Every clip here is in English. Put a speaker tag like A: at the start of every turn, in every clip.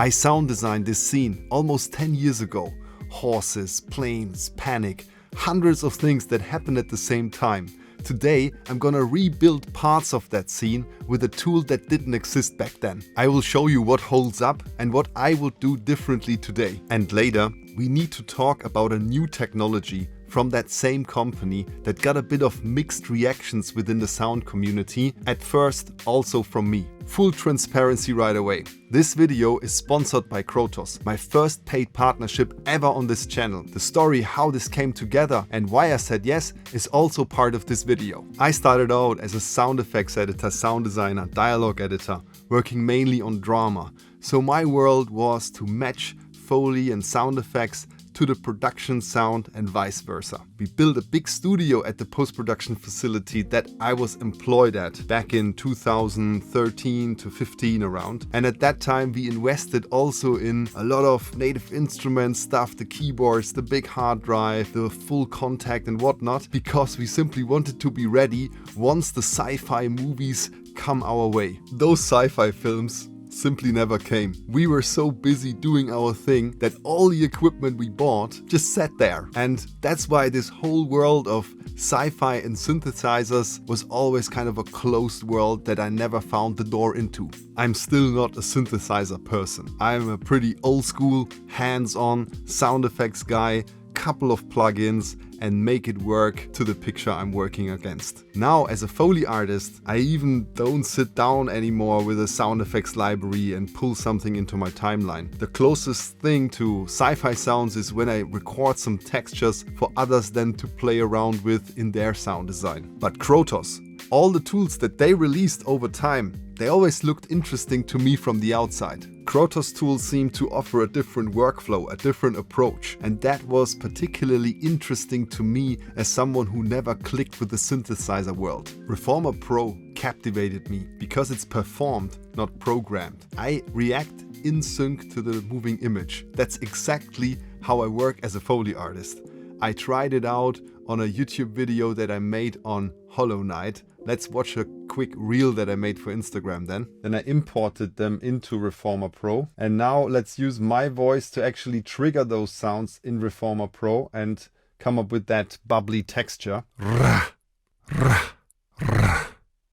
A: I sound designed this scene almost 10 years ago. Horses, planes, panic, hundreds of things that happen at the same time. Today, I'm gonna rebuild parts of that scene with a tool that didn't exist back then. I will show you what holds up and what I would do differently today. And later, we need to talk about a new technology from that same company that got a bit of mixed reactions within the sound community, at first also from me. Full transparency right away. This video is sponsored by Krotos, my first paid partnership ever on this channel. The story how this came together and why I said yes is also part of this video. I started out as a sound effects editor, sound designer, dialogue editor, working mainly on drama. So my world was to match Foley and sound effects to the production sound and vice versa. We built a big studio at the post-production facility that I was employed at back in 2013 to 15 around. And at that time we invested also in a lot of native instrument stuff, the keyboards, the big hard drive, the full contact and whatnot, because we simply wanted to be ready once the sci-fi movies come our way. Those sci-fi films simply never came. We were so busy doing our thing that all the equipment we bought just sat there. And that's why this whole world of sci-fi and synthesizers was always kind of a closed world that I never found the door into. I'm still not a synthesizer person. I'm a pretty old school, hands-on sound effects guy, couple of plugins and make it work to the picture I'm working against. Now, as a Foley artist, I even don't sit down anymore with a sound effects library and pull something into my timeline. The closest thing to sci-fi sounds is when I record some textures for others then to play around with in their sound design. But Krotos, all the tools that they released over time, they always looked interesting to me from the outside. Krotos tools seem to offer a different workflow, a different approach, and that was particularly interesting to me as someone who never clicked with the synthesizer world. Reformer Pro captivated me because it's performed, not programmed. I react in sync to the moving image. That's exactly how I work as a Foley artist. I tried it out on a YouTube video that I made on Hollow Knight. Let's watch a quick reel that I made for Instagram then. Then I imported them into Reformer Pro. And now let's use my voice to actually trigger those sounds in Reformer Pro and come up with that bubbly texture. And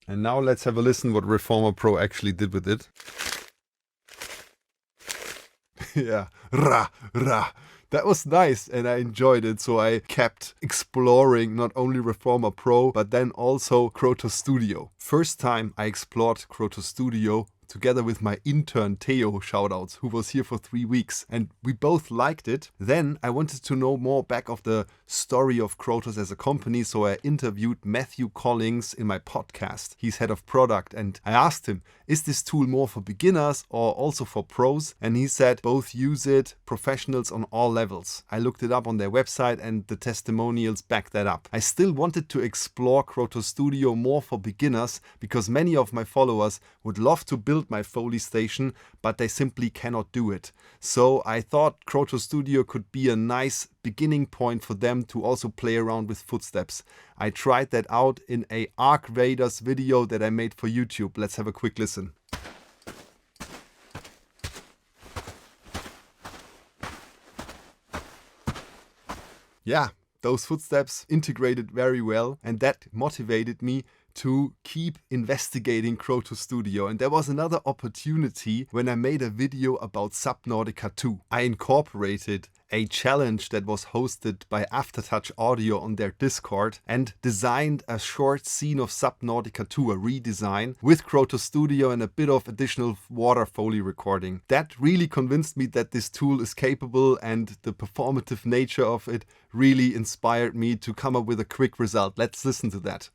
A: now let's have a listen what Reformer Pro actually did with it. Yeah, that was nice and I enjoyed it, so I kept exploring not only Reformer Pro but then also Krotos Studio. First time I explored Krotos Studio together with my intern Theo, shoutouts, who was here for 3 weeks, and we both liked it. Then I wanted to know more back of the story of Krotos as a company, so I interviewed Matthew Collings in my podcast. He's head of product, and I asked him, is this tool more for beginners or also for pros? And he said both use it, professionals on all levels. I looked it up on their website and the testimonials back that up. I still wanted to explore Krotos Studio more for beginners because many of my followers would love to build my Foley station, but they simply cannot do it. So I thought Krotos Studio could be a nice beginning point for them to also play around with footsteps. I tried that out in a Arc Raiders video that I made for YouTube. Let's have a quick listen. Yeah, those footsteps integrated very well, and that motivated me to keep investigating Krotos Studio. And there was another opportunity when I made a video about Subnautica 2. I incorporated a challenge that was hosted by Aftertouch Audio on their Discord and designed a short scene of Subnautica 2, a redesign, with Krotos Studio and a bit of additional water Foley recording. That really convinced me that this tool is capable, and the performative nature of it really inspired me to come up with a quick result. Let's listen to that.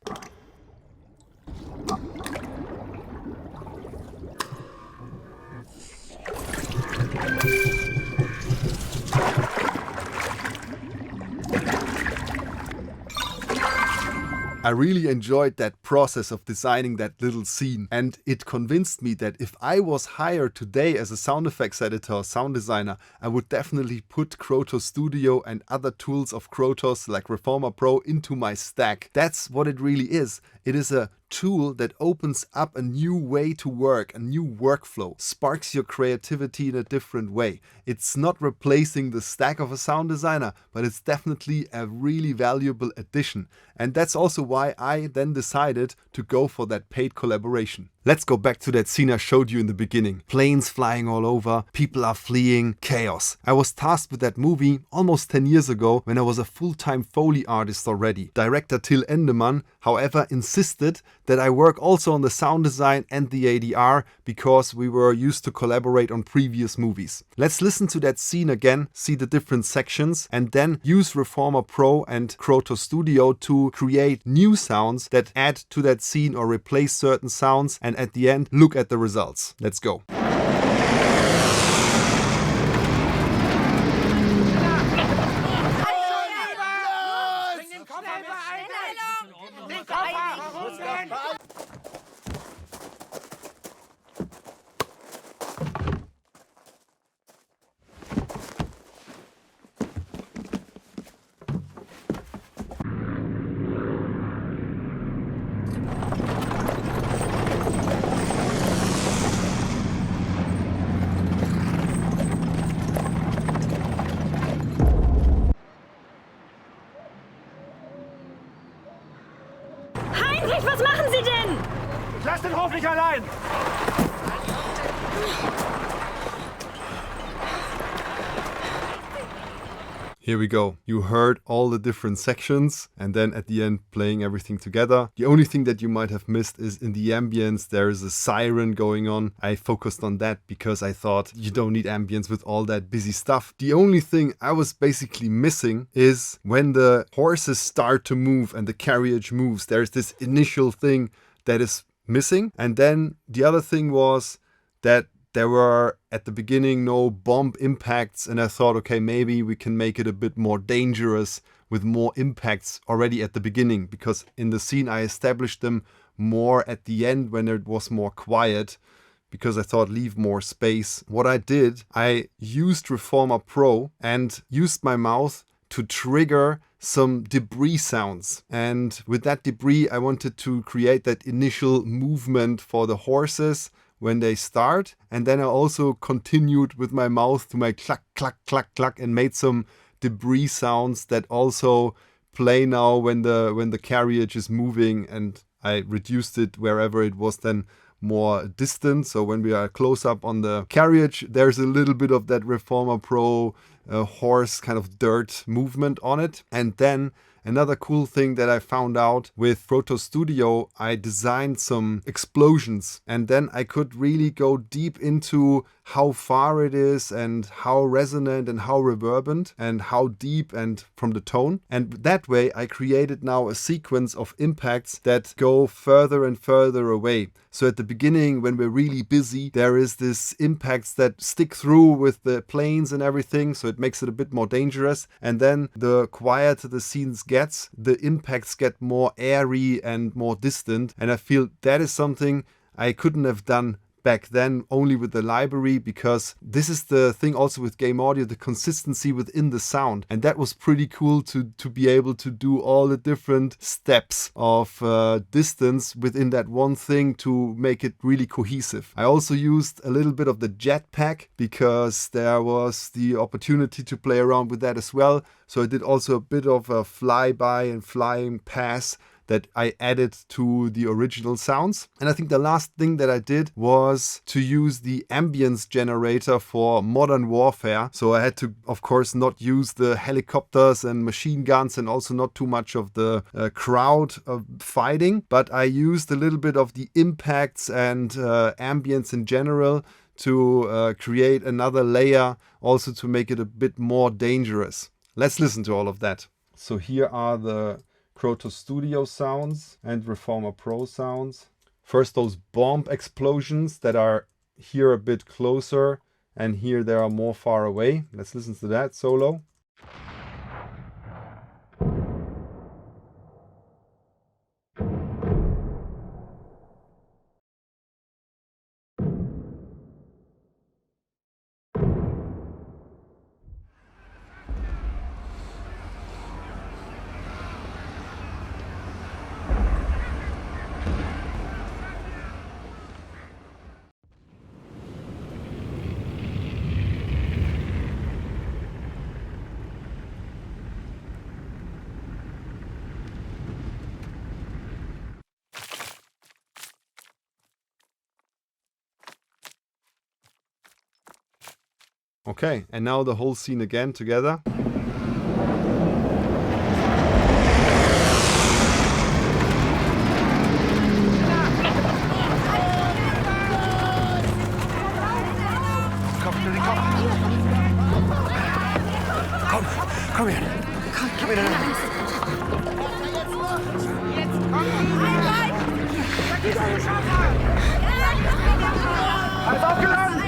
A: I really enjoyed that process of designing that little scene, and it convinced me that if I was hired today as a sound effects editor or sound designer, I would definitely put Krotos Studio and other tools of Krotos like Reformer Pro into my stack. That's what it really is. It is a tool that opens up a new way to work, a new workflow, sparks your creativity in a different way. It's not replacing the stack of a sound designer, but it's definitely a really valuable addition. And that's also why I then decided to go for that paid collaboration. Let's go back to that scene I showed you in the beginning. Planes flying all over, people are fleeing, chaos. I was tasked with that movie almost 10 years ago when I was a full-time Foley artist already. Director Till Endemann, however, insisted that I work also on the sound design and the ADR because we were used to collaborate on previous movies. Let's listen to that scene again, see the different sections, and then use Reformer Pro and Krotos Studio to create new sounds that add to that scene or replace certain sounds, and at the end, look at the results. Let's go.
B: Was machen Sie denn?
C: Ich lass den Hof nicht allein!
A: Here we go. You heard all the different sections and then at the end playing everything together. The only thing that you might have missed is in the ambience there is a siren going on. I focused on that because I thought you don't need ambience with all that busy stuff. The only thing I was basically missing is when the horses start to move and the carriage moves. There's this initial thing that is missing. And then the other thing was that there were at the beginning no bomb impacts, and I thought, okay, maybe we can make it a bit more dangerous with more impacts already at the beginning, because in the scene I established them more at the end when it was more quiet, because I thought leave more space. What I did, I used Reformer Pro and used my mouth to trigger some debris sounds. And with that debris, I wanted to create that initial movement for the horses when they start. And then I also continued with my mouth to my cluck, cluck, cluck, cluck, and made some debris sounds that also play now when the carriage is moving, and I reduced it wherever it was then more distant. So when we are close up on the carriage, there's a little bit of that Reformer Pro horse kind of dirt movement on it. And then another cool thing that I found out with Krotos Studio, I designed some explosions, and then I could really go deep into how far it is and how resonant and how reverberant and how deep and from the tone. And that way I created now a sequence of impacts that go further and further away. So at the beginning, when we're really busy, there is this impacts that stick through with the planes and everything, so it makes it a bit more dangerous. And then the quieter the scenes gets, the impacts get more airy and more distant. And I feel that is something I couldn't have done back then only with the library, because this is the thing also with game audio, the consistency within the sound. And that was pretty cool to be able to do all the different steps of distance within that one thing to make it really cohesive. I also used a little bit of the jetpack because there was the opportunity to play around with that as well. So I did also a bit of a flyby and flying pass that I added to the original sounds. And I think the last thing that I did was to use the ambience generator for Modern Warfare. So I had to, of course, not use the helicopters and machine guns and also not too much of the crowd fighting, but I used a little bit of the impacts and ambience in general to create another layer, also to make it a bit more dangerous. Let's listen to all of that. So here are the Krotos Studio sounds and Reformer Pro sounds. First, those bomb explosions that are here a bit closer, and here they are more far away. Let's listen to that solo. Okay, and now the whole scene again together.
C: Komm her. Komm her. Alles aufgeladen!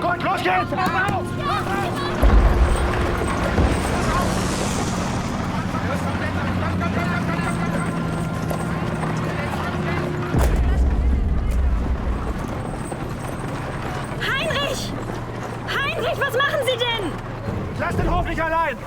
C: Gut, los geht's! Auf!
B: Heinrich! Heinrich, was machen Sie denn?
C: Lass den Hof nicht allein!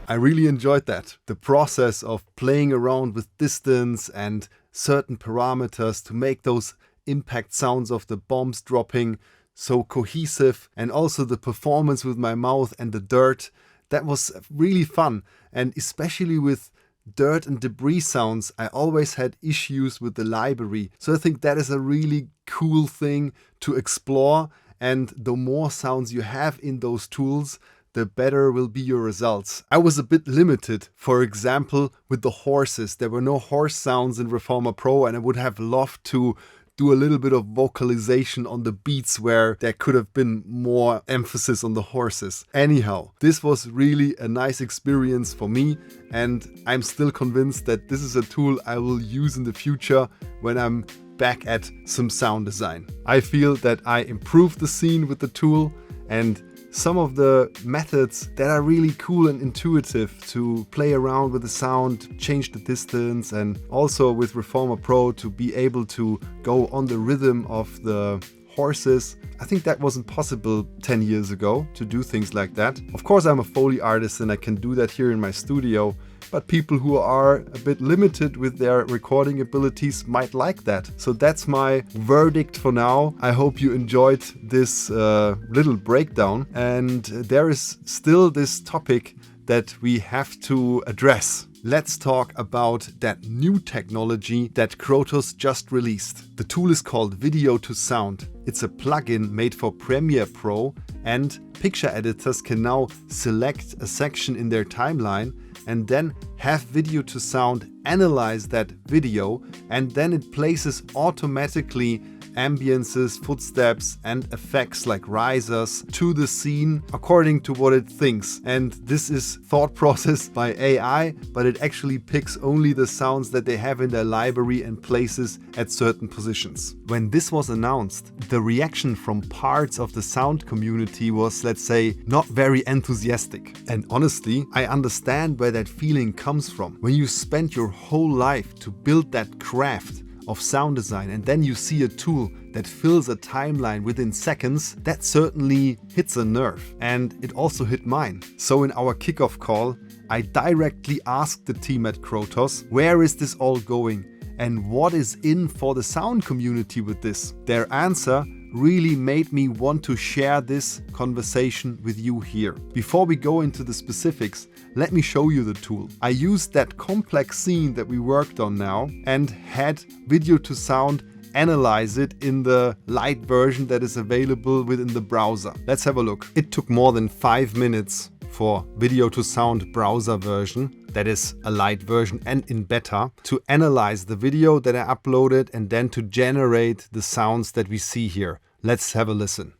A: I really enjoyed that. The process of playing around with distance and certain parameters to make those impact sounds of the bombs dropping so cohesive, and also the performance with my mouth and the dirt. That was really fun. And especially with dirt and debris sounds, I always had issues with the library. So I think that is a really cool thing to explore. And the more sounds you have in those tools, the better will be your results. I was a bit limited, for example, with the horses. There were no horse sounds in Reformer Pro, and I would have loved to do a little bit of vocalization on the beats where there could have been more emphasis on the horses. Anyhow, this was really a nice experience for me, and I'm still convinced that this is a tool I will use in the future when I'm back at some sound design. I feel that I improved the scene with the tool, and some of the methods that are really cool and intuitive to play around with the sound, change the distance, and also with Reformer Pro to be able to go on the rhythm of the horses. I think that wasn't possible 10 years ago to do things like that. Of course, I'm a Foley artist and I can do that here in my studio, but people who are a bit limited with their recording abilities might like that. So that's my verdict for now. I hope you enjoyed this little breakdown, and there is still this topic that we have to address. Let's talk about that new technology that Krotos just released. The tool is called Video to Sound. It's a plugin made for Premiere Pro, and picture editors can now select a section in their timeline and then have Video to Sound analyze that video, and then it places automatically ambiences, footsteps and effects like risers to the scene according to what it thinks. And this is thought processed by AI, but it actually picks only the sounds that they have in their library and places at certain positions. When this was announced, the reaction from parts of the sound community was, let's say, not very enthusiastic. And honestly, I understand where that feeling comes from. When you spend your whole life to build that craft of sound design, and then you see a tool that fills a timeline within seconds, that certainly hits a nerve. And it also hit mine. So in our kickoff call, I directly asked the team at Krotos, where is this all going? And what is in for the sound community with this? Their answer really made me want to share this conversation with you here. Before we go into the specifics, let me show you the tool. I used that complex scene that we worked on now and had Video to Sound analyze it in the light version that is available within the browser. Let's have a look. It took more than 5 minutes for Video to Sound browser version, that is a light version and in beta, to analyze the video that I uploaded and then to generate the sounds that we see here. Let's have a listen.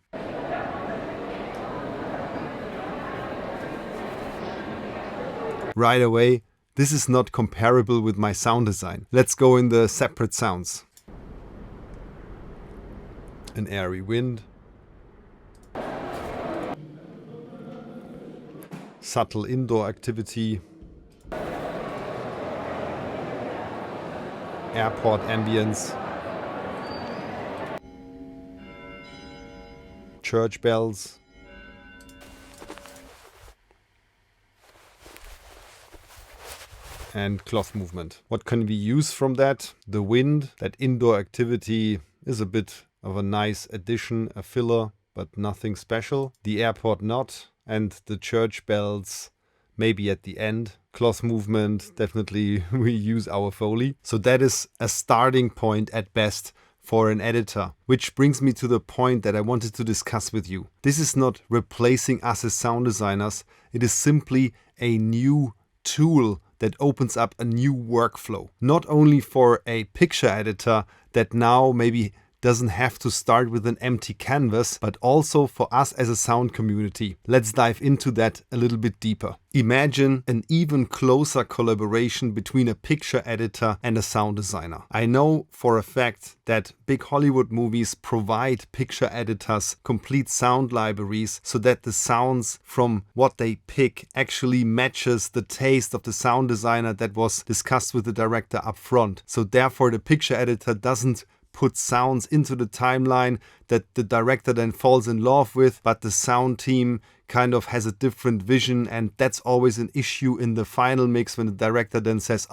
A: Right away, this is not comparable with my sound design. Let's go in the separate sounds. An airy wind. Subtle indoor activity. Airport ambience. Church bells. And cloth movement. What can we use from that? The wind, that indoor activity is a bit of a nice addition, a filler, but nothing special. The airport not, and the church bells maybe at the end. Cloth movement, definitely we use our Foley. So that is a starting point at best for an editor. Which brings me to the point that I wanted to discuss with you. This is not replacing us as sound designers. It is simply a new tool that opens up a new workflow. Not only for a picture editor that now maybe doesn't have to start with an empty canvas, but also for us as a sound community. Let's dive into that a little bit deeper. Imagine an even closer collaboration between a picture editor and a sound designer. I know for a fact that big Hollywood movies provide picture editors complete sound libraries so that the sounds from what they pick actually matches the taste of the sound designer that was discussed with the director up front. So therefore the picture editor doesn't put sounds into the timeline that the director then falls in love with, but the sound team kind of has a different vision, and that's always an issue in the final mix when the director then says,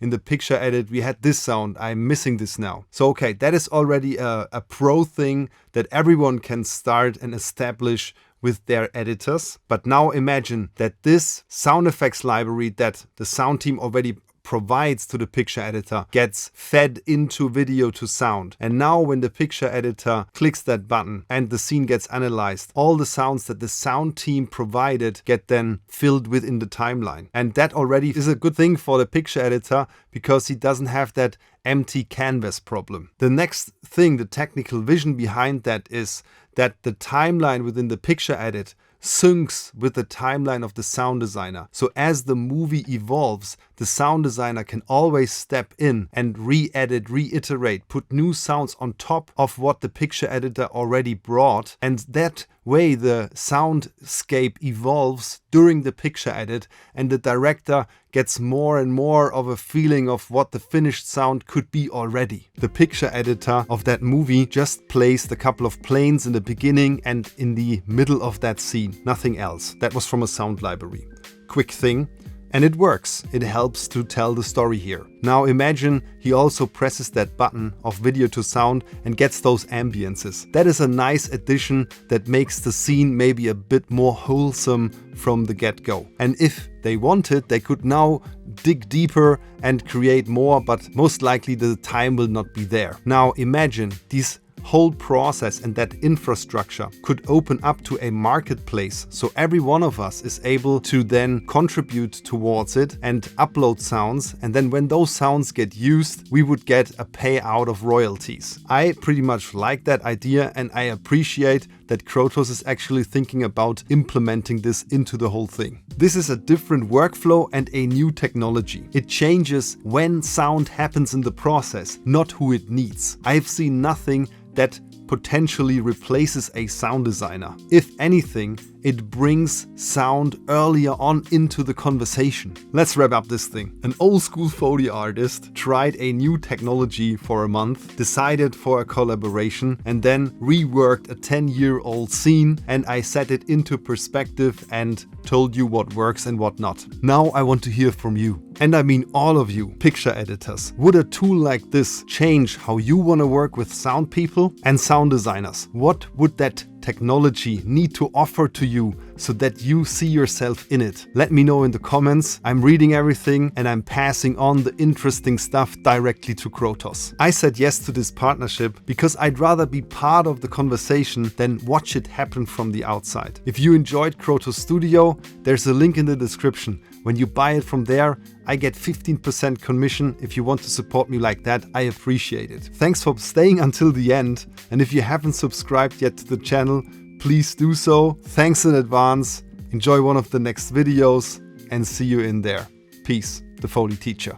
A: in the picture edit we had this sound, I'm missing this now. So okay, that is already a pro thing that everyone can start and establish with their editors. But now imagine that this sound effects library that the sound team already provides to the picture editor gets fed into video to sound. And now when the picture editor clicks that button and the scene gets analyzed, all the sounds that the sound team provided get then filled within the timeline. And that already is a good thing for the picture editor because he doesn't have that empty canvas problem. The next thing, the technical vision behind that is that the timeline within the picture edit syncs with the timeline of the sound designer. So as the movie evolves, the sound designer can always step in and re-edit, reiterate, put new sounds on top of what the picture editor already brought. And that way the soundscape evolves during the picture edit and the director gets more and more of a feeling of what the finished sound could be already. The picture editor of that movie just placed a couple of planes in the beginning and in the middle of that scene. Nothing else. That was from a sound library. Quick thing. And it works. It helps to tell the story here. Now imagine he also presses that button of video to sound and gets those ambiences. That is a nice addition that makes the scene maybe a bit more wholesome from the get-go. And if they wanted, they could now dig deeper and create more, but most likely the time will not be there. Now imagine these whole process and that infrastructure could open up to a marketplace, so every one of us is able to then contribute towards it and upload sounds, and then when those sounds get used we would get a payout of royalties. I pretty much like that idea, and I appreciate that Krotos is actually thinking about implementing this into the whole thing. This is a different workflow and a new technology. It changes when sound happens in the process, not who it needs. I've seen nothing that potentially replaces a sound designer. If anything, it brings sound earlier on into the conversation. Let's wrap up this thing. An old school Foley artist tried a new technology for a month, decided for a collaboration, and then reworked a 10-year-old scene, and I set it into perspective and told you what works and what not. Now I want to hear from you. And I mean all of you, picture editors. Would a tool like this change how you want to work with sound people and sound designers? What would that technology need to offer to you so that you see yourself in it? Let me know in the comments. I'm reading everything and I'm passing on the interesting stuff directly to Krotos. I said yes to this partnership because I'd rather be part of the conversation than watch it happen from the outside. If you enjoyed Krotos Studio, there's a link in the description. When you buy it from there, I get 15% commission. If you want to support me like that, I appreciate it. Thanks for staying until the end. And if you haven't subscribed yet to the channel, please do so. Thanks in advance. Enjoy one of the next videos and see you in there. Peace, the Foley teacher.